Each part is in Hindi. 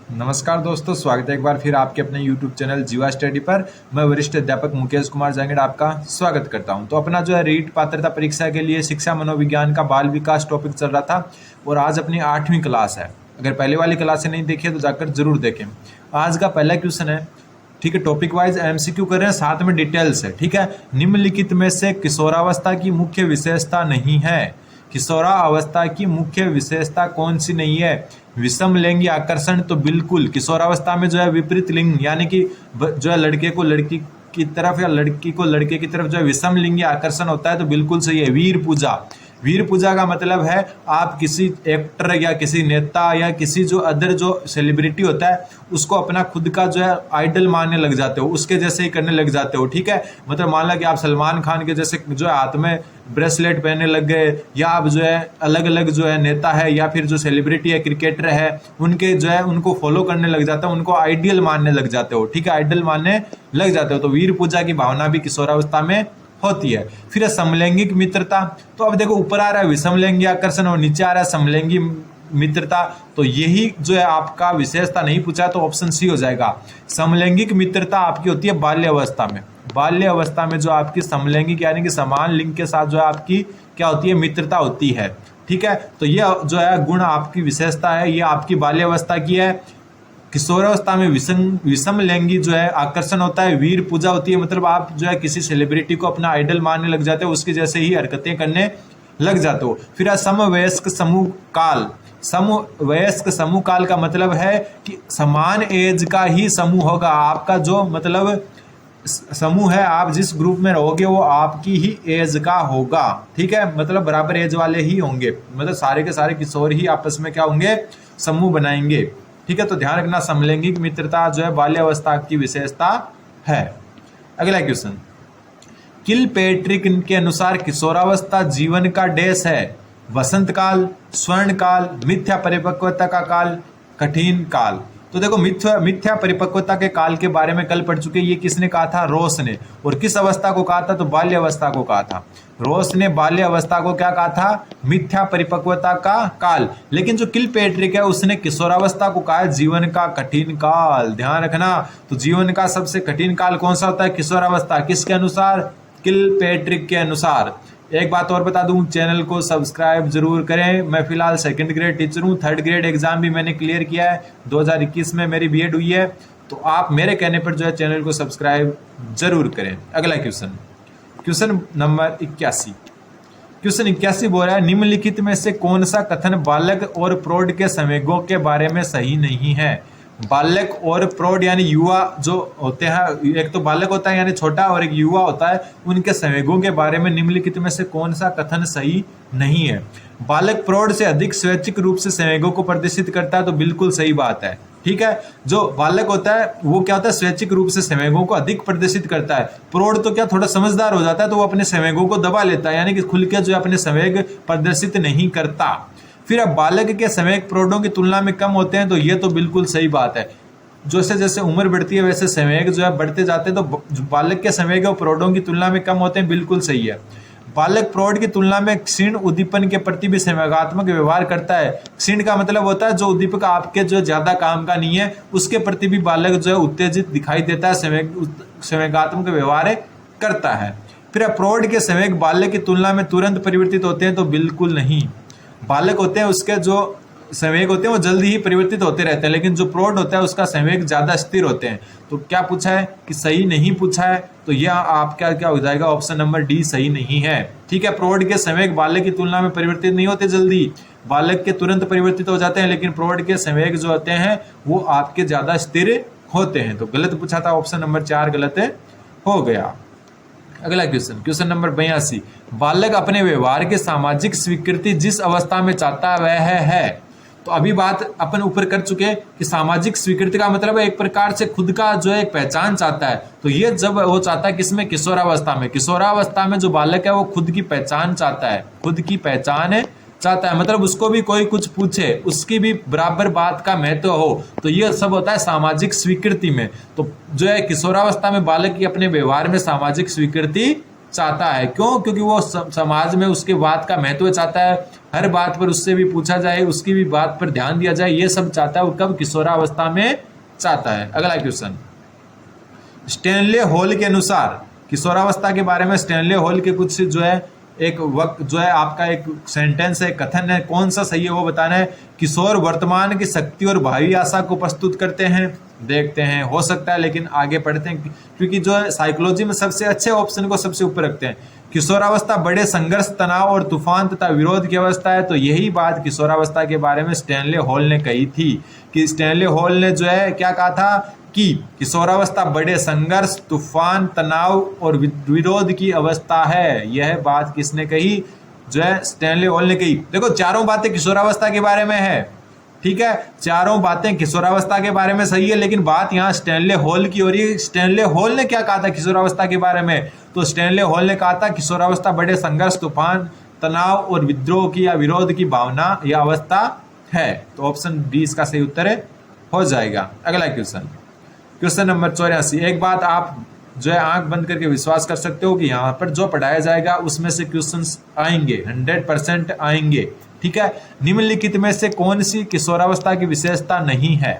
नमस्कार दोस्तों, स्वागत है एक बार फिर आपके अपने YouTube चैनल जीवा स्टडी पर। मैं वरिष्ठ अध्यापक मुकेश कुमार जांगड़ आपका स्वागत करता हूं। तो अपना जो है रीट पात्रता परीक्षा के लिए शिक्षा मनोविज्ञान का बाल विकास टॉपिक चल रहा था और आज अपनी 8वीं क्लास है। अगर पहले वाली क्लासें नहीं देखी तो जाकर जरूर देखें। आज का पहला क्वेश्चन है, ठीक है, टॉपिक वाइज MCQ कर रहे हैं, साथ में डिटेल्स है। ठीक है, निम्नलिखित में से किशोरावस्था की मुख्य विशेषता नहीं है। किशोरावस्था की मुख्य विशेषता कौन सी नहीं है? विषम लिंगी आकर्षण, तो बिल्कुल किशोरावस्था में जो है विपरीत लिंग यानी कि जो है लड़के को लड़की की तरफ या लड़की को लड़के की तरफ जो है विषम लिंगी आकर्षण होता है, तो बिल्कुल सही है। वीर पूजा, वीर पूजा का मतलब है आप किसी एक्टर या किसी नेता या किसी जो अदर जो सेलिब्रिटी होता है उसको अपना खुद का जो है आइडल मानने लग जाते हो, उसके जैसे ही करने लग जाते हो। ठीक है, मतलब मान लो कि आप सलमान खान के जैसे जो है हाथ में ब्रेसलेट पहनने लग गए, या आप जो है अलग अलग जो है नेता है या फिर जो सेलिब्रिटी है, क्रिकेटर है, उनके जो है उनको फॉलो करने लग जाते हो, उनको आइडियल मानने लग जाते हो। ठीक है, आइडल मानने लग जाते हो। तो वीर पूजा की भावना भी किशोरावस्था में होती है। फिर समलैंगिक मित्रता, तो अब देखो ऊपर आ रहा है विषमलिंगी आकर्षण और नीचे आ रहा है समलैंगिक मित्रता, तो यही जो है आपका विशेषता नहीं पूछा तो ऑप्शन सी हो जाएगा। समलैंगिक मित्रता आपकी होती है बाल्य अवस्था में। बाल्य अवस्था में जो आपकी समलैंगिक यानी कि समान लिंग के साथ जो है आपकी क्या होती है, मित्रता होती है। ठीक है, तो ये जो है गुण आपकी विशेषता है, ये आपकी बाल्य अवस्था की है। किशोरावस्था में विषम लैंगी जो है आकर्षण होता है। वीर पूजा होती है, मतलब आप जो है किसी सेलिब्रिटी को अपना आइडल मानने लग जाते हो, उसके जैसे ही हरकतें करने लग जाते हो। फिर समवयस्क समूह काल, समवयस्क समूह काल का मतलब है कि समान एज का ही समूह होगा। आपका जो मतलब समूह है, आप जिस ग्रुप में रहोगे वो आपकी ही एज का होगा। ठीक है, मतलब बराबर एज वाले ही होंगे, मतलब सारे के सारे किशोर ही आपस में क्या होंगे, समूह बनाएंगे। ठीक है, तो ध्यान रखना समलैंगिक मित्रता जो है बाल्यावस्था की विशेषता है। अगला क्वेश्चन, किलपेट्रिक के अनुसार किशोरावस्था जीवन का डैश है? वसंत काल, स्वर्ण काल, मिथ्या परिपक्वता का काल, कठिन काल। तो देखो मिथ्या परिपक्वता के काल के बारे में कल पढ़ चुके। ये किसने कहा था? रोस ने। और किस अवस्था को कहा था? तो बाल्य अवस्था को कहा था। रोस ने बाल्य अवस्था को क्या कहा था? मिथ्या परिपक्वता का काल। लेकिन जो किलपेट्रिक है उसने किशोरावस्था को कहा है जीवन का कठिन काल। ध्यान रखना, तो जीवन का सबसे कठिन काल कौन सा होता है? किशोरावस्था। किसके अनुसार? किलपेट्रिक के अनुसार। एक बात और बता दूं, चैनल को सब्सक्राइब जरूर करें। मैं फिलहाल 2nd ग्रेड टीचर हूं, 3rd ग्रेड एग्जाम भी मैंने क्लियर किया है। 2021 में मेरी BEd हुई है, तो आप मेरे कहने पर जो है चैनल को सब्सक्राइब जरूर करें। अगला क्वेश्चन, क्वेश्चन नंबर 81। क्वेश्चन 81 बोल रहा है, निम्नलिखित में से कौन सा कथन बालक और प्रौढ़ के संवेगों के बारे में सही नहीं है? बालक और प्रौढ़ यानी युवा जो होते हैं, एक तो बालक होता है यानी छोटा और एक युवा होता है, उनके संवेगों के बारे में निम्नलिखित में से कौन सा कथन सही नहीं है? बालक प्रौढ़ से अधिक स्वैच्छिक रूप से संवेगों को प्रदर्शित करता है, तो बिल्कुल सही बात है। ठीक है, जो बालक होता है वो क्या होता है, स्वैच्छिक रूप से संवेगों को अधिक प्रदर्शित करता है। प्रौढ़ तो क्या थोड़ा समझदार हो जाता है, तो वो अपने संवेगों को दबा लेता है, यानी कि खुल के जो अपने संवेग प्रदर्शित नहीं करता। फिर अब बालक के संवेग प्रौढ़ों की तुलना में कम होते हैं, तो ये तो बिल्कुल सही बात है। जैसे जैसे उम्र बढ़ती है वैसे संवेग जो है बढ़ते जाते हैं, तो बालक के संवेग और प्रौढ़ों की तुलना में कम होते हैं, बिल्कुल सही है। बालक प्रौढ़ की तुलना में क्षीण उद्दीपन के प्रति भी संवेगात्मक व्यवहार करता है। क्षीण का मतलब होता है जो उद्दीपक आपके जो ज्यादा काम का नहीं है, उसके प्रति भी बालक जो है उत्तेजित दिखाई देता है, संवेगात्मक व्यवहार करता है। फिर प्रौढ़ के संवेग बालक की तुलना में तुरंत परिवर्तित होते हैं, तो बिल्कुल नहीं। बालक होते हैं उसके जो संवेग होते हैं वो जल्दी ही परिवर्तित होते रहते हैं, लेकिन जो प्रौढ़ होता है उसका संवेग ज्यादा स्थिर होते हैं। तो क्या पूछा है कि सही नहीं पूछा है, तो यह आपका क्या हो जाएगा? ऑप्शन नंबर डी सही नहीं है। ठीक है, प्रौढ़ के संवेग बालक की तुलना में परिवर्तित नहीं होते जल्दी, बालक के तुरंत परिवर्तित हो जाते हैं, लेकिन प्रौढ़ के संवेग जो होते हैं वो आपके ज्यादा स्थिर होते हैं। तो गलत पूछा था, ऑप्शन नंबर 4 गलत हो गया। अगला क्वेश्चन, क्वेश्चन नंबर 82। बालक अपने व्यवहार की सामाजिक स्वीकृति जिस अवस्था में चाहता वह है। तो अभी बात अपन ऊपर कर चुके हैं कि सामाजिक स्वीकृति का मतलब है एक प्रकार से खुद का जो है एक पहचान चाहता है। तो ये जब वो चाहता है किसमें? किशोरावस्था में। किशोरावस्था में जो बालक है वो खुद की पहचान चाहता है, खुद की पहचान चाहता है, मतलब उसको भी कोई कुछ पूछे उसकी भी बराबर बात का महत्व हो, तो ये सब होता है सामाजिक स्वीकृति में। तो जो है किशोरावस्था में बालक की अपने व्यवहार में सामाजिक स्वीकृति चाहता है। क्यों? क्योंकि वो समाज में उसके बात का महत्व चाहता है, हर बात पर उससे भी पूछा जाए, उसकी भी बात पर ध्यान दिया जाए, ये सब चाहता है वो कब? किशोरावस्था में चाहता है। अगला क्वेश्चन, स्टैनले हॉल के अनुसार किशोरावस्था के बारे में स्टैनले हॉल के कुछ जो है एक वक्त जो है आपका एक सेंटेंस है, कथन है, कौन सा सही है वो बताना है। किशोर वर्तमान की शक्ति और भावी आशा को प्रस्तुत करते हैं। देखते हैं, हो सकता है, लेकिन आगे पढ़ते हैं क्योंकि जो है साइकोलॉजी में सबसे अच्छे ऑप्शन को सबसे ऊपर रखते हैं। किशोरावस्था बड़े संघर्ष, तनाव और तूफान तथा विरोध की अवस्था है। तो यही बात किशोरावस्था के बारे में स्टैनले हॉल ने कही थी कि स्टैनले हॉल ने जो है क्या कहा था कि किशोरावस्था बड़े संघर्ष, तूफान, तनाव और विरोध की अवस्था है। यह बात किसने कही? जो है स्टैनले हॉल ने कही। देखो चारों बातें किशोरावस्था के बारे में है, ठीक है, चारों बातें किशोरावस्था के बारे में सही है, लेकिन बात यहाँ स्टैनले हॉल की हो रही है। स्टैनले हॉल ने क्या कहा था किशोरावस्था के बारे में? तो स्टैनले हॉल ने कहा था किशोरावस्था बड़े संघर्ष, तूफान, तनाव और विद्रोह की या विरोध की भावना या अवस्था है। तो ऑप्शन बी इसका सही उत्तर है, हो जाएगा। अगला क्वेश्चन, क्वेश्चन नंबर 84। एक बात आप जो है आंख बंद करके विश्वास कर सकते हो कि यहाँ पर जो पढ़ाया जाएगा उसमें से क्वेश्चंस आएंगे, 100% आएंगे, ठीक है। निम्नलिखित में से कौन सी किशोरावस्था की विशेषता नहीं है?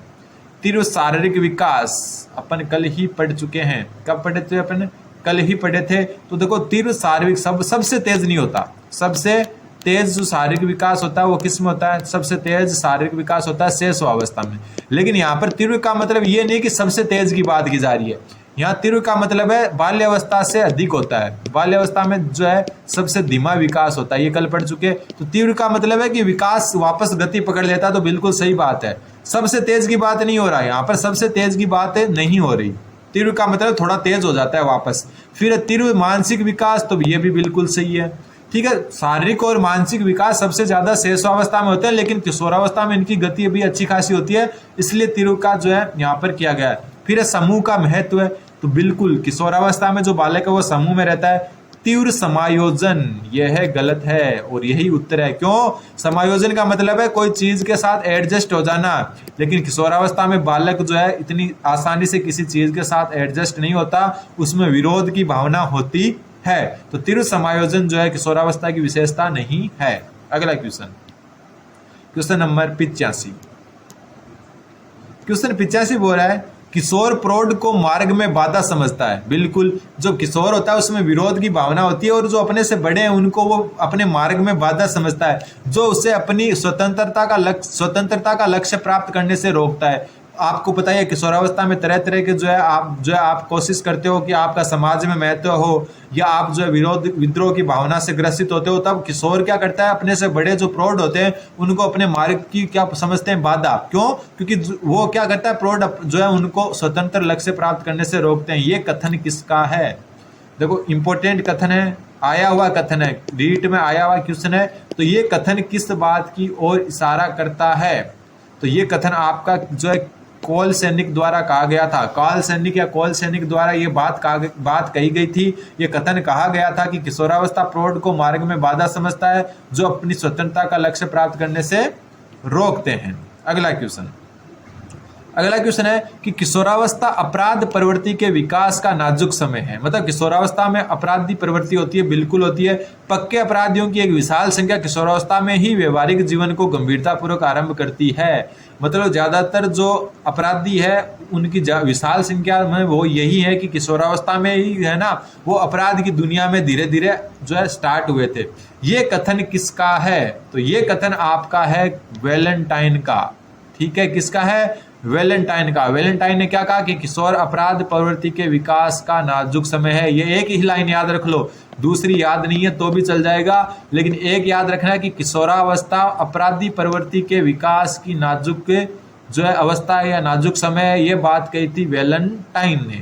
तीव्र शारीरिक विकास, अपन कल ही पढ़ चुके हैं। कब पढ़े थे अपन? कल ही पढ़े थे। तो देखो तीव्र शारीरिक सबसे तेज नहीं होता, सबसे तेज जो शारीरिक विकास होता है वो किस में होता है? सबसे तेज शारीरिक विकास होता है शैशवावस्था में। लेकिन यहाँ पर तीव्र का मतलब ये नहीं कि सबसे तेज की बात की जा रही है, यहाँ तीव्र का मतलब है बाल्यावस्था से अधिक होता है। बाल्यावस्था में जो है सबसे धीमा विकास होता है, ये कल पढ़ चुके। तो तीव्र का मतलब है कि विकास वापस गति पकड़ लेता है। तो बिल्कुल सही बात है, सबसे तेज की बात नहीं हो रहा है यहाँ पर, सबसे तेज की बात नहीं हो रही। तीव्र का मतलब थोड़ा तेज हो जाता है वापस। फिर तीव्र मानसिक विकास, तो ये भी बिल्कुल सही है, ठीक है। शारीरिक और मानसिक विकास सबसे ज्यादा शैशवावस्था में होता है, लेकिन किशोरावस्था में इनकी गति भी अच्छी खासी होती है, इसलिए तीव्र का जो है यहाँ पर किया गया है। फिर समूह का महत्व है, तो बिल्कुल किशोरावस्था में जो बालक है वो समूह में रहता है। तीव्र समायोजन, यह गलत है और यही उत्तर है। क्यों? समायोजन का मतलब है कोई चीज के साथ एडजस्ट हो जाना, लेकिन किशोरावस्था में बालक जो है इतनी आसानी से किसी चीज के साथ एडजस्ट नहीं होता, उसमें विरोध की भावना होती है। तो तीव्र समायोजन जो है किशोरावस्था की विशेषता नहीं है। अगला क्वेश्चन, क्वेश्चन नंबर 85। क्वेश्चन 85 बोल रहा है किशोर प्रौढ़ को मार्ग में बाधा समझता है। बिल्कुल, जो किशोर होता है उसमें विरोध की भावना होती है, और जो अपने से बड़े हैं उनको वो अपने मार्ग में बाधा समझता है, जो उसे अपनी स्वतंत्रता का लक्ष्य प्राप्त करने से रोकता है। आपको पता है किशोरावस्था में तरह तरह के जो है आप कोशिश करते हो कि आपका समाज में महत्व हो, या आप जो है विद्रोह की भावना से ग्रसित होते हो। तब किशोर क्या करता है? अपने से बड़े जो प्रौढ़ होते हैं उनको अपने मार्ग की क्या समझते हैं? बाधा। क्यों? क्योंकि वो क्या करता है? प्रौढ़ जो है उनको स्वतंत्र लक्ष्य प्राप्त करने से रोकते हैं। ये कथन किसका है? देखो इंपॉर्टेंट कथन है, आया हुआ कथन है, रीट में आया हुआ क्वेश्चन है। तो ये कथन किस बात की ओर इशारा करता है? तो ये कथन आपका जो है कॉल सैनिक द्वारा कहा गया था। कॉल सैनिक या कॉल सैनिक द्वारा ये बात कही गई थी। ये कथन कहा गया था कि किशोरावस्था प्रौढ़ को मार्ग में बाधा समझता है, जो अपनी स्वतंत्रता का लक्ष्य प्राप्त करने से रोकते हैं। अगला क्वेश्चन है कि किशोरावस्था अपराध प्रवृत्ति के विकास का नाजुक समय है। मतलब किशोरावस्था में अपराधी प्रवृत्ति होती है, बिल्कुल होती है। पक्के अपराधियों की एक विशाल संख्या किशोरावस्था में ही व्यवहारिक जीवन को गंभीरतापूर्वक आरंभ करती है। मतलब ज्यादातर जो अपराधी है उनकी विशाल संख्या में वो यही है कि किशोरावस्था में ही है ना, वो अपराध की दुनिया में धीरे धीरे जो है स्टार्ट हुए थे। ये कथन किसका है? तो ये कथन आपका है वैलेंटाइन का, ठीक है। किसका है? वैलेंटाइन का। वैलेंटाइन ने क्या कहा कि किशोर अपराध प्रवृत्ति के विकास का नाजुक समय है। ये एक ही लाइन याद रख लो, दूसरी याद नहीं है तो भी चल जाएगा, लेकिन एक याद रखना है कि किशोरावस्था अपराधी प्रवृत्ति के विकास की नाजुक जो है अवस्था है या नाजुक समय है। ये बात कही थी वैलेंटाइन ने।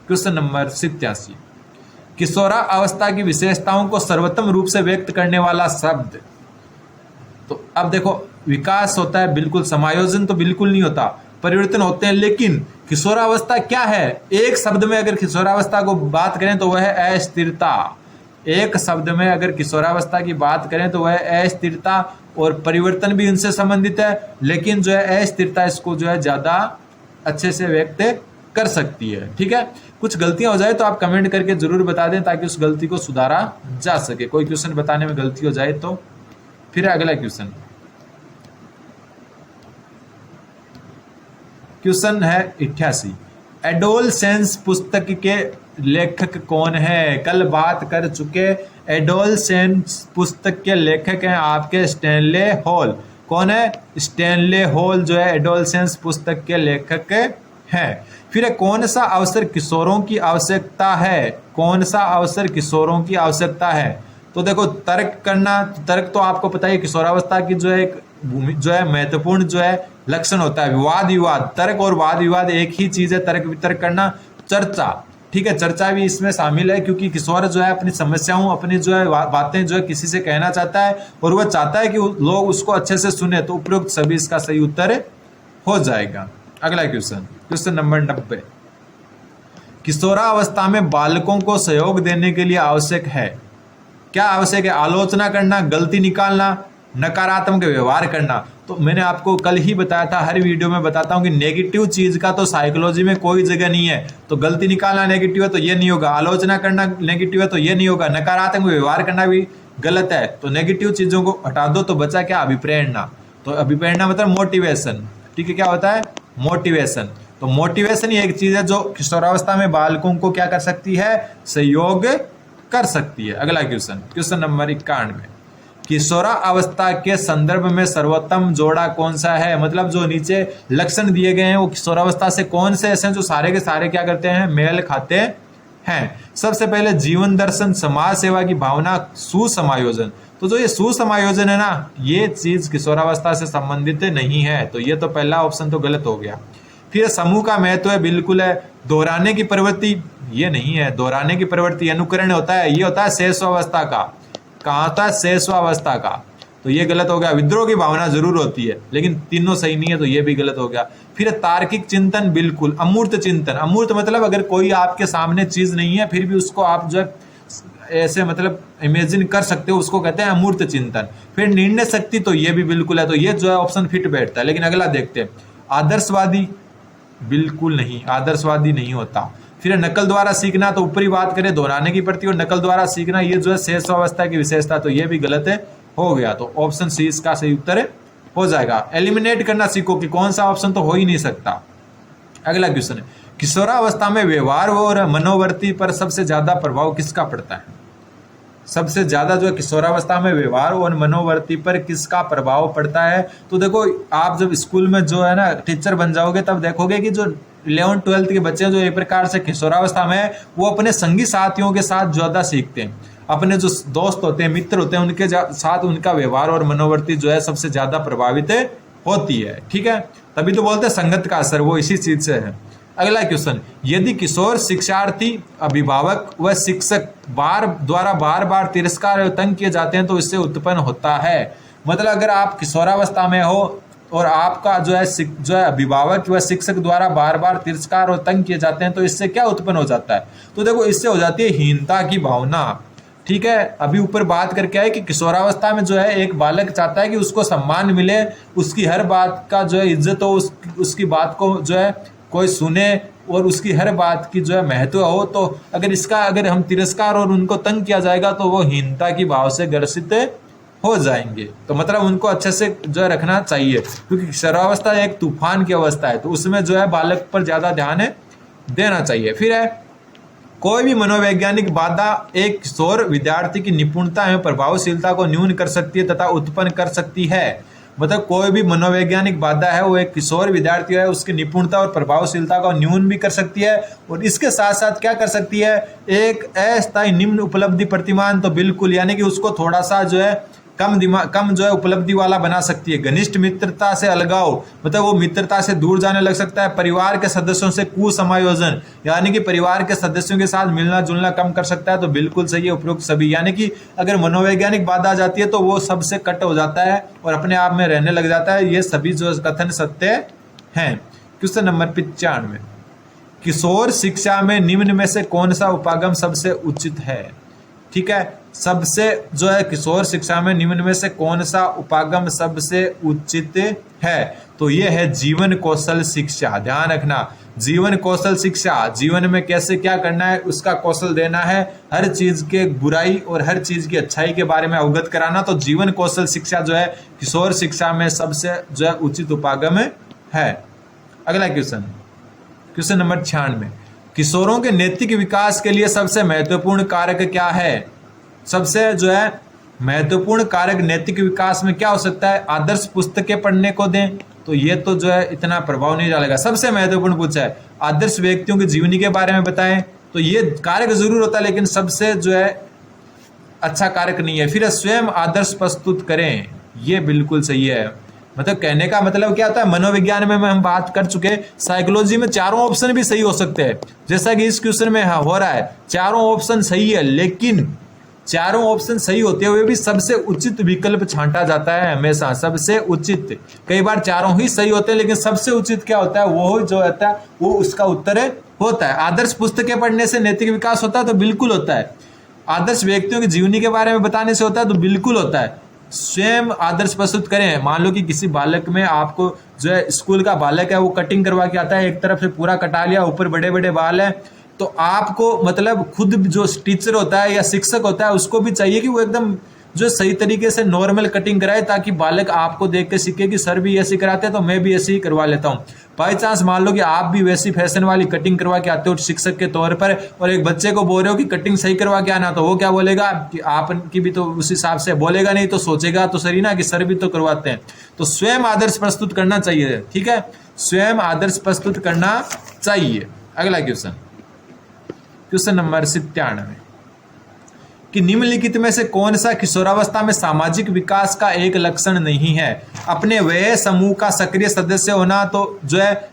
क्वेश्चन नंबर 87, किशोरावस्था की विशेषताओं को सर्वोत्तम रूप से व्यक्त करने वाला शब्द। तो अब देखो विकास होता है, बिल्कुल। समायोजन तो बिल्कुल नहीं होता, परिवर्तन होते हैं। लेकिन किशोरावस्था क्या है? एक शब्द में अगर किशोरावस्था को बात करें तो वह है अस्थिरता। एक शब्द में अगर किशोरावस्था की बात करें तो वह अस्थिरता, और परिवर्तन भी इनसे संबंधित है, लेकिन जो है अस्थिरता इसको जो है ज्यादा अच्छे से व्यक्त कर सकती है। ठीक है, कुछ गलतियां हो जाए तो आप कमेंट करके जरूर बता दें ताकि उस गलती को सुधारा जा सके। कोई क्वेश्चन बताने में गलती हो जाए तो। फिर अगला क्वेश्चन, क्वेश्चन है 88, एडोलसेंस पुस्तक के लेखक कौन है? कल बात कर चुके, एडोलसेंस पुस्तक के लेखक हैं आपके स्टैनले हॉल। कौन है? स्टैनले हॉल जो है एडोलसेंस पुस्तक के लेखक हैं। फिर कौन सा अवसर किशोरों की आवश्यकता है? कौन सा अवसर किशोरों की आवश्यकता है? तो देखो, तर्क करना, तर्क तो आपको पता है किशोरावस्था की जो है एक जो है महत्वपूर्ण जो है लक्षण होता है। वाद विवाद, तर्क और वाद विवाद एक ही चीज है। तर्क वितर्क करना, चर्चा, ठीक है, चर्चा भी इसमें शामिल है क्योंकि किशोर जो है अपनी समस्याओं, अपनी जो है बातें जो है किसी से कहना चाहता है और वह चाहता है कि लोग उसको अच्छे से सुने, तो उपयुक्त सभी इसका सही उत्तर हो जाएगा। अगला क्वेश्चन, क्वेश्चन नंबर 90, किशोरावस्था में बालकों को सहयोग देने के लिए आवश्यक है, क्या आवश्यक है? आलोचना करना, गलती निकालना, नकारात्मक व्यवहार करना। तो मैंने आपको कल ही बताया था, हर वीडियो में बताता हूं कि नेगेटिव चीज का तो साइकोलॉजी में कोई जगह नहीं है। तो गलती निकालना नेगेटिव है तो ये नहीं होगा, आलोचना करना नेगेटिव है तो ये नहीं होगा, नकारात्मक व्यवहार करना भी गलत है। तो नेगेटिव चीजों को हटा दो तो बचा क्या? अभिप्रेरणा। तो अभिप्रेरणा मतलब मोटिवेशन, ठीक है, क्या होता है? मोटिवेशन। तो मोटिवेशन ही एक चीज है जो किशोरावस्था में बालकों को क्या कर सकती है? सहयोग कर सकती है। अगला क्वेश्चन, क्वेश्चन नंबर 91, किशोरावस्था के संदर्भ में सर्वोत्तम जोड़ा कौन सा है? मतलब जो नीचे लक्षण दिए गए हैं वो किशोरावस्था से कौन से ऐसे हैं जो सारे के सारे क्या करते हैं? मेल खाते हैं। सबसे पहले जीवन दर्शन, समाज सेवा की भावना, सुसमायोजन। तो जो ये सुसमायोजन है ना, ये चीज किशोरावस्था से संबंधित नहीं है, तो ये तो पहला ऑप्शन तो गलत हो गया। फिर समूह का महत्व है, बिल्कुल है। दोहराने की प्रवृत्ति, ये नहीं है। दोहराने की प्रवृत्ति अनुकरण होता है, ये होता है शेषावस्था का। कहा था? शेषावस्था का। तो ये गलत हो गया। विद्रोह की भावना जरूर होती है, लेकिन तीनों सही नहीं है, तो ये भी गलत हो गया। फिर तार्किक चिंतन, बिल्कुल। अमूर्त चिंतन, अमूर्त मतलब अगर कोई आपके सामने चीज नहीं है फिर भी उसको आप जो ऐसे मतलब इमेजिन कर सकते हो, उसको कहते हैं अमूर्त चिंतन। फिर निर्णय शक्ति, तो ये भी बिल्कुल है, तो ये जो है ऑप्शन फिट बैठता है। लेकिन अगला देखते हैं, आदर्शवादी, बिल्कुल नहीं, आदर्शवादी नहीं होता। फिर नकल द्वारा सीखना, तो ऊपरी बात करें दोहराने की प्रति और नकल द्वारा सीखना, ये जो है शेषावस्था की विशेषता, तो ये भी गलत है, हो गया। तो ऑप्शन सी इसका सही उत्तर हो जाएगा। एलिमिनेट करना सीखो, कि कौन सा ऑप्शन तो हो ही नहीं सकता। अगला क्वेश्चन है, किशोरावस्था में व्यवहार और मनोवृत्ति पर सबसे ज्यादा प्रभाव किसका पड़ता है? सबसे ज्यादा जो है किशोरावस्था में व्यवहार और मनोवृत्ति पर किसका प्रभाव पड़ता है? तो देखो, आप जब स्कूल में जो है ना टीचर बन जाओगे तब देखोगे कि जो 11th 12th के बच्चे जो एक प्रकार से किशोरावस्था में है, वो अपने संगी साथियों के साथ ज्यादा सीखते हैं। अपने जो दोस्त होते हैं, मित्र होते हैं, उनके साथ उनका व्यवहार और मनोवृत्ति जो है सबसे ज्यादा प्रभावित होती है। ठीक है, तभी तो बोलते हैं संगत का असर, वो इसी चीज से है। अगला क्वेश्चन, यदि किशोर शिक्षार्थी, अभिभावक व शिक्षक द्वारा बार बार तिरस्कार और तंग किए जाते हैं तो इससे उत्पन्न होता है। मतलब अगर आप किशोरावस्था में हो और आपका जो है अभिभावक व शिक्षक द्वारा बार बार तिरस्कार और तंग किए जाते हैं तो इससे क्या उत्पन्न हो जाता है? तो देखो, इससे हो जाती है हीनता की भावना। ठीक है, अभी ऊपर बात करके आए कि किशोरावस्था में जो है एक बालक चाहता है कि उसको सम्मान मिले, उसकी हर बात का जो है इज्जत हो, उसकी बात को जो है कोई सुने और उसकी हर बात की जो है महत्व हो। तो अगर हम तिरस्कार और उनको तंग किया जाएगा तो वो हीनता की भाव से ग्रसित हो जाएंगे। तो मतलब उनको अच्छे से जो है रखना चाहिए, क्योंकि किशोरावस्था एक तूफान की अवस्था है, तो उसमें जो है बालक पर ज्यादा ध्यान देना चाहिए। फिर है, कोई भी मनोवैज्ञानिक बाधा एक किशोर विद्यार्थी की निपुणता एवं प्रभावशीलता को न्यून कर सकती है तथा उत्पन्न कर सकती है। मतलब कोई भी मनोवैज्ञानिक बाधा है वो एक किशोर विद्यार्थी है उसकी निपुणता और प्रभावशीलता को न्यून भी कर सकती है, और इसके साथ साथ क्या कर सकती है? एक अस्थायी निम्न उपलब्धि प्रतिमान, तो बिल्कुल, यानी कि उसको थोड़ा सा जो है कम जो है उपलब्धि वाला बना सकती है। घनिष्ठ मित्रता से अलगाव, मतलब वो मित्रता से दूर जाने लग सकता है। परिवार के सदस्यों से कुसमायोजन, यानी कि परिवार के सदस्यों के साथ मिलना जुलना कम कर सकता है, तो बिल्कुल सही है उपरोक्त सभी। यानी कि अगर मनोवैज्ञानिक बाधा आ जाती है तो वो सबसे कट हो जाता है और अपने आप में रहने लग जाता है। ये सभी जो कथन सत्य हैं। क्वेश्चन नंबर 95, किशोर शिक्षा में निम्न में से कौन सा उपागम सबसे उचित है? ठीक है, सबसे जो है किशोर शिक्षा में निम्न में से कौन सा उपागम सबसे उचित है? तो ये है जीवन कौशल शिक्षा। ध्यान रखना, जीवन कौशल शिक्षा, जीवन में कैसे क्या करना है उसका कौशल देना है, हर चीज के बुराई और हर चीज की अच्छाई के बारे में अवगत कराना। तो जीवन कौशल शिक्षा जो है किशोर शिक्षा में सबसे जो है उचित उपागम है। अगला क्वेश्चन, क्वेश्चन नंबर 96, किशोरों के नैतिक विकास के लिए सबसे महत्वपूर्ण कारक क्या है? सबसे जो है महत्वपूर्ण कारक नैतिक विकास में क्या हो सकता है? आदर्श पुस्तकें पढ़ने को दें, तो ये तो जो है इतना प्रभाव नहीं डालेगा। सबसे महत्वपूर्ण पूछा है आदर्श व्यक्तियों की जीवनी के बारे में बताएं, तो ये कारक जरूर होता है लेकिन सबसे जो है अच्छा कारक नहीं है। फिर स्वयं आदर्श प्रस्तुत करें, ये बिल्कुल सही है। मतलब कहने का मतलब क्या होता है, मनोविज्ञान में हम बात कर चुके, साइकोलॉजी में चारों ऑप्शन भी सही हो सकते हैं, जैसा कि इस क्वेश्चन में हो रहा है। चारों ऑप्शन सही है लेकिन चारों ऑप्शन सही होते हुए भी सबसे उचित विकल्प छांटा जाता है हमेशा, सबसे उचित। कई बार चारों ही सही होते हैं लेकिन सबसे उचित क्या होता है, वो जो होता है वो उसका उत्तर होता है। आदर्श पुस्तकें पढ़ने से नैतिक विकास होता है, तो बिल्कुल होता है। आदर्श व्यक्तियों की जीवनी के बारे में बताने से होता है, तो बिल्कुल होता है। स्वयं आदर्श प्रस्तुत करें, मान लो कि किसी बालक में आपको जो है स्कूल का बालक है वो कटिंग करवा के आता है, एक तरफ से पूरा कटा लिया, ऊपर बड़े बड़े बाल है, तो आपको मतलब खुद जो टीचर होता है या शिक्षक होता है उसको भी चाहिए कि वो एकदम जो सही तरीके से नॉर्मल कटिंग कराए, ताकि बालक आपको देख के सीखे कि सर भी ऐसे कराते हैं तो मैं भी ऐसे ही करवा लेता हूँ। बाई चांस मान लो कि आप भी वैसी फैशन वाली कटिंग करवा के आते हो शिक्षक के तौर पर, और एक बच्चे को बोल रहे हो कि कटिंग सही करवा के आना, तो वो क्या बोलेगा कि आपकी भी तो उस हिसाब से बोलेगा, नहीं तो सोचेगा तो सही ना कि सर भी तो करवाते हैं। तो स्वयं आदर्श प्रस्तुत करना चाहिए, ठीक है, स्वयं आदर्श प्रस्तुत करना चाहिए। अगला क्वेश्चन, क्वेश्चन नंबर 97, कि निम्नलिखित में से कौन सा किशोरावस्था में सामाजिक विकास का एक लक्षण नहीं है? अपने वय समूह का सक्रिय सदस्य होना, तो जो है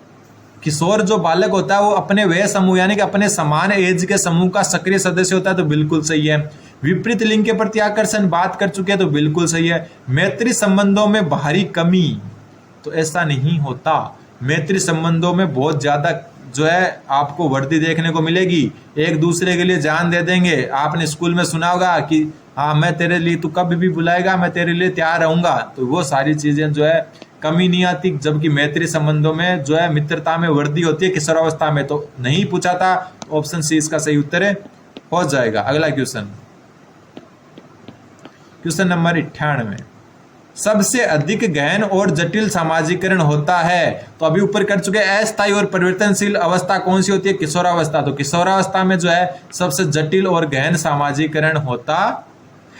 किशोर जो बालक होता है वो अपने वय समूह यानी कि अपने समान एज के समूह का सक्रिय सदस्य होता है, तो बिल्कुल सही है। विपरीत लिंग के प्रति आकर्षण बात कर चुके हैं, तो बिल्कुल सही है। मैत्री संबंधों में बाहरी कमी, तो ऐसा नहीं होता। मैत्री संबंधों में बहुत ज्यादा जो है आपको वर्दी देखने को मिलेगी, एक दूसरे के लिए जान दे देंगे। आपने स्कूल में सुना होगा कि हाँ मैं तेरे लिए, तू कभी भी बुलाएगा मैं तेरे लिए तैयार रहूंगा, तो वो सारी चीजें जो है कमी नहीं आती। जबकि मैत्री संबंधों में जो है मित्रता में वर्दी होती है किशोरावस्था में, तो नहीं पूछा था, ऑप्शन सी इसका सही उत्तर हो जाएगा। अगला क्वेश्चन, क्वेश्चन नंबर 98, सबसे अधिक गहन और जटिल सामाजिकरण होता है, तो अभी ऊपर कर चुके अस्थायी और परिवर्तनशील अवस्था कौन सी होती है? किशोरावस्था। तो किशोरावस्था में जो है सबसे जटिल और गहन सामाजिकरण होता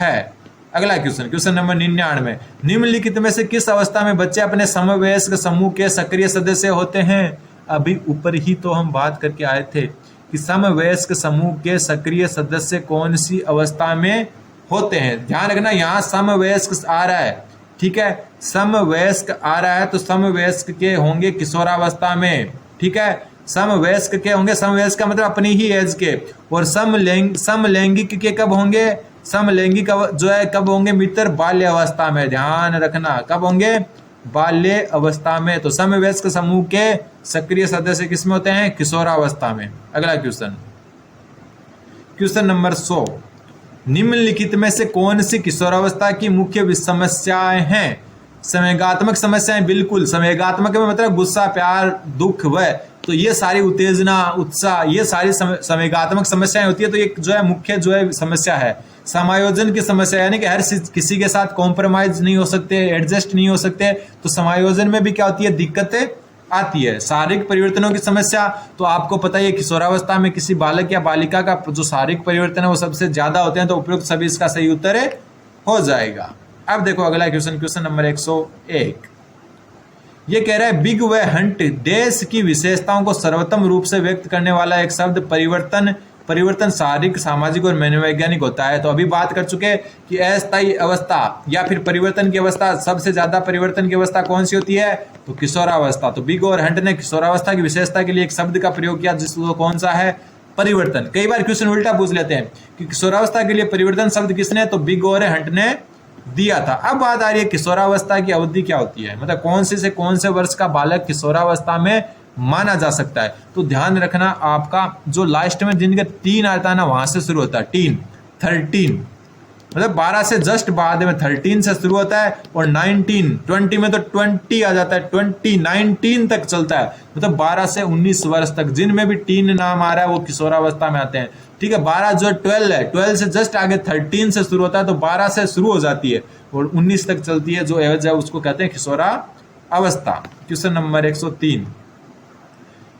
है। अगला क्वेश्चन, क्वेश्चन नंबर 99, निम्नलिखित में से किस अवस्था में बच्चे अपने समवयस्क समूह के सक्रिय सदस्य होते हैं? अभी ऊपर ही तो हम बात करके आए थे कि समवयस्क समूह के सक्रिय सदस्य कौन सी अवस्था में होते हैं। ध्यान रखना, यहाँ समवयस्क आ रहा है, ठीक है, समवयस्क आ रहा है, तो समवयस्क के होंगे किशोरावस्था में, ठीक है, समवयस्क के होंगे, समवयस्क का मतलब अपनी ही एज के, और समलैंगिक के कब होंगे? समलैंगिक जो है कब होंगे मित्र? बाल्य अवस्था में। ध्यान रखना, कब होंगे? बाल्य अवस्था में। तो समवयस्क समूह के सक्रिय सदस्य किसमें होते हैं? किशोरावस्था में। अगला क्वेश्चन, क्वेश्चन नंबर 100, निम्नलिखित में से कौन सी किशोरावस्था की मुख्य समस्याएं हैं? संवेगात्मक समस्याएं, बिल्कुल। संवेगात्मक में मतलब गुस्सा, प्यार, दुख, वह, तो ये सारी उत्तेजना, उत्साह, ये सारी संवेगात्मक समस्याएं होती है, तो ये जो है मुख्य जो है समस्या है। समायोजन की समस्या यानी कि हर किसी के साथ कॉम्प्रोमाइज नहीं हो सकते, एडजस्ट नहीं हो सकते, तो समायोजन में भी क्या होती है? दिक्कतें आती है। शारीरिक परिवर्तनों की समस्या, तो आपको पता है किशोरावस्था में किसी बालक या बालिका का जो शारीरिक परिवर्तन है वो सबसे ज्यादा होते हैं, तो उपयुक्त सभी इसका सही उत्तर हो जाएगा। अब देखो अगला क्वेश्चन, क्वेश्चन नंबर 101, ये कह रहा है बिग व हंट देश की विशेषताओं को सर्वोत्तम रूप से व्यक्त करने वाला एक शब्द परिवर्तन शारीरिक, सामाजिक और मनोवैज्ञानिक होता है। तो अभी बात कर चुके कि अस्थायी अवस्था या फिर परिवर्तन की अवस्था, सबसे ज्यादा परिवर्तन की अवस्था कौन सी होती है? तो किशोरावस्था। तो बिग और हंट ने किशोरावस्था की विशेषता के लिए एक शब्द का प्रयोग किया, जिसको कौन सा है? परिवर्तन। कई बार क्वेश्चन उल्टा पूछ लेते हैं कि किशोरावस्था के लिए परिवर्तन शब्द किसने? तो बिग और हंट ने दिया था। अब बात आ रही है किशोरावस्था की अवधि क्या होती है, मतलब कौन से कौन से वर्ष का बालक किशोरावस्था में माना जा सकता है। तो ध्यान रखना, आपका जो लास्ट में जिनके 3 आता है ना, वहां से शुरू होता है। टीन, 13, मतलब 12 से जस्ट बाद में 13 से शुरू होता है और 19 20 में तो 20 आ जाता है, 19 तक चलता है, मतलब 12 से 19 वर्ष तक। जिनमें भी टीन नाम आ रहा है वो किशोरावस्था में आते हैं। ठीक है, 12 जो 12 है, 12 से जस्ट आगे 13 से शुरू होता है, तो 12 से शुरू हो जाती है और 19 तक चलती है, जो एज है उसको कहते हैं किशोरावस्था। क्वेश्चन नंबर 103,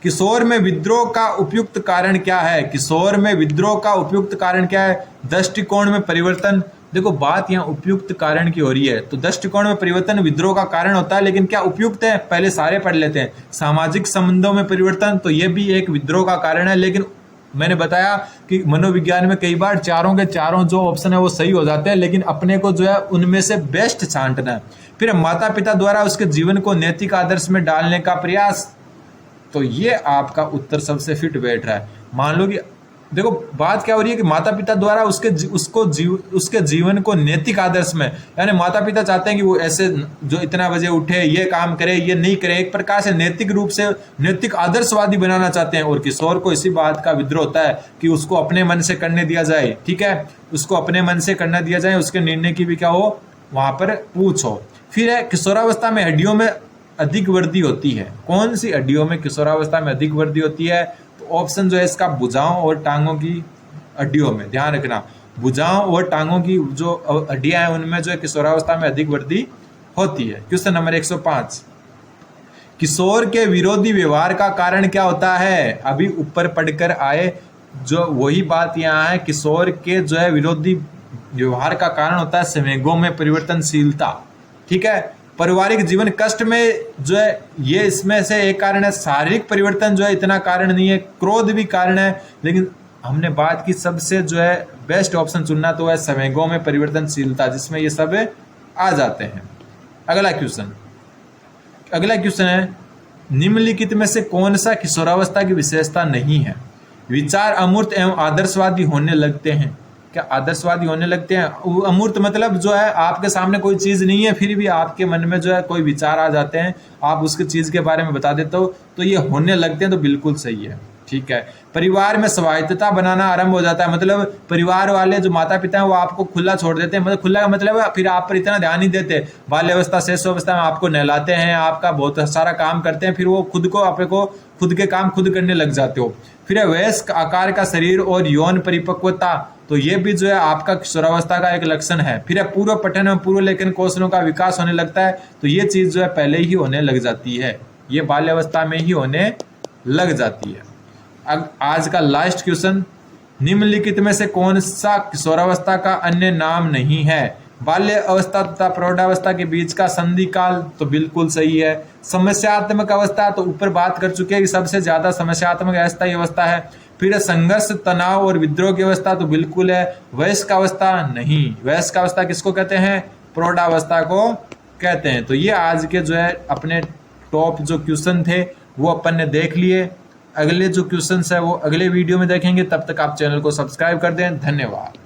किशोर में विद्रोह का उपयुक्त कारण क्या है? किशोर में विद्रोह का उपयुक्त कारण क्या है? दृष्टिकोण में परिवर्तन। देखो बात यहाँ उपयुक्त कारण की हो रही है, तो दृष्टिकोण में परिवर्तन विद्रोह का कारण होता है, लेकिन क्या उपयुक्त है? पहले सारे पढ़ लेते हैं। सामाजिक संबंधों में परिवर्तन, तो ये भी एक विद्रोह का कारण है, लेकिन मैंने बताया कि मनोविज्ञान में कई बार चारों के चारों जो ऑप्शन है वो सही हो जाते हैं, लेकिन अपने को जो है उनमें से बेस्ट छांटना है। फिर माता पिता द्वारा उसके जीवन को नैतिक आदर्श में डालने का प्रयास, तो ये आपका उत्तर सबसे फिट बैठ रहा है। मान लो कि देखो बात क्या हो रही है कि माता पिता द्वारा उसके जीवन को नैतिक आदर्श में, यानी माता पिता चाहते हैं कि वो ऐसे जो इतना बजे उठे, ये काम करे, ये नहीं करे, एक प्रकार से नैतिक रूप से नैतिक आदर्शवादी बनाना चाहते हैं। और किशोर को इसी बात का विद्रोह होता है कि उसको अपने मन से करने दिया जाए। ठीक है, उसको अपने मन से करना दिया जाए, उसके निर्णय की भी क्या हो, वहां पर पूछ हो। फिर है किशोरावस्था में हड्डियों में अधिक वृद्धि होती है। कौन सी हड्डियों में किशोरावस्था में अधिक वृद्धि होती है? तो ऑप्शन जो है इसका भुजाओं और टांगों की हड्डियों में। ध्यान रखना, भुजाओं और टांगों की जो हड्डियां हैं उनमें जो है किशोरावस्था में अधिक वृद्धि होती है। क्वेश्चन नंबर 105, किशोर के विरोधी व्यवहार का कारण क्या होता है? अभी ऊपर पढ़कर आए जो वही बात यहाँ है, किशोर के जो है विरोधी व्यवहार का कारण होता है संवेगों में परिवर्तनशीलता। ठीक है, पारिवारिक जीवन कष्ट में जो है ये इसमें से एक कारण है। शारीरिक परिवर्तन जो है इतना कारण नहीं है, क्रोध भी कारण है, लेकिन हमने बात की सबसे जो है बेस्ट ऑप्शन चुनना तो है संवेगों में परिवर्तनशीलता, जिसमें ये सब आ जाते हैं। अगला क्वेश्चन है, निम्नलिखित में से कौन सा किशोरावस्था की विशेषता नहीं है? विचार अमूर्त एवं आदर्शवादी होने लगते हैं। क्या आदर्शवादी होने लगते हैं? अमूर्त मतलब जो है आपके सामने कोई चीज नहीं है, फिर भी आपके मन में जो है कोई विचार आ जाते हैं, आप उसके चीज के बारे में बता देते हो, तो ये होने लगते हैं, तो बिल्कुल सही है। ठीक है, परिवार में स्वायत्तता बनाना आरंभ हो जाता है, मतलब परिवार वाले जो माता पिता हैं वो आपको खुला छोड़ देते हैं। मतलब खुला का मतलब है फिर आप पर इतना ध्यान नहीं देते। बाल्यावस्था शैशवावस्था में आपको नहलाते हैं, आपका बहुत सारा काम करते हैं, फिर वो खुद को अपने को खुद के काम खुद करने लग जाते हो। फिर है वयस्क आकार का शरीर और यौन परिपक्वता, तो ये भी जो है आपका किशोरावस्था का एक लक्षण है। फिर है पूर्व पठन और पूर्व लेखन कौशलों का विकास होने लगता है, तो ये चीज जो है पहले ही होने लग जाती है, ये बाल्यावस्था में ही होने लग जाती है। अब आज का लास्ट क्वेश्चन, निम्नलिखित में से कौन सा किशोरावस्था का अन्य नाम नहीं है? बाल्य अवस्था तथा प्रौढ़ावस्था के बीच का संधि काल, तो बिल्कुल सही है। समस्यात्मक अवस्था, तो ऊपर बात कर चुके हैं कि सबसे ज्यादा समस्यात्मक अस्थायी अवस्था है। फिर संघर्ष, तनाव और विद्रोह की अवस्था, तो बिल्कुल है। वयस्क अवस्था नहीं, वयस्क अवस्था किसको कहते हैं? प्रौढ़ावस्था को कहते हैं। तो ये आज के जो है अपने टॉप जो क्वेश्चन थे वो अपन ने देख लिए। अगले जो क्वेश्चन है वो अगले वीडियो में देखेंगे, तब तक आप चैनल को सब्सक्राइब कर दें। धन्यवाद।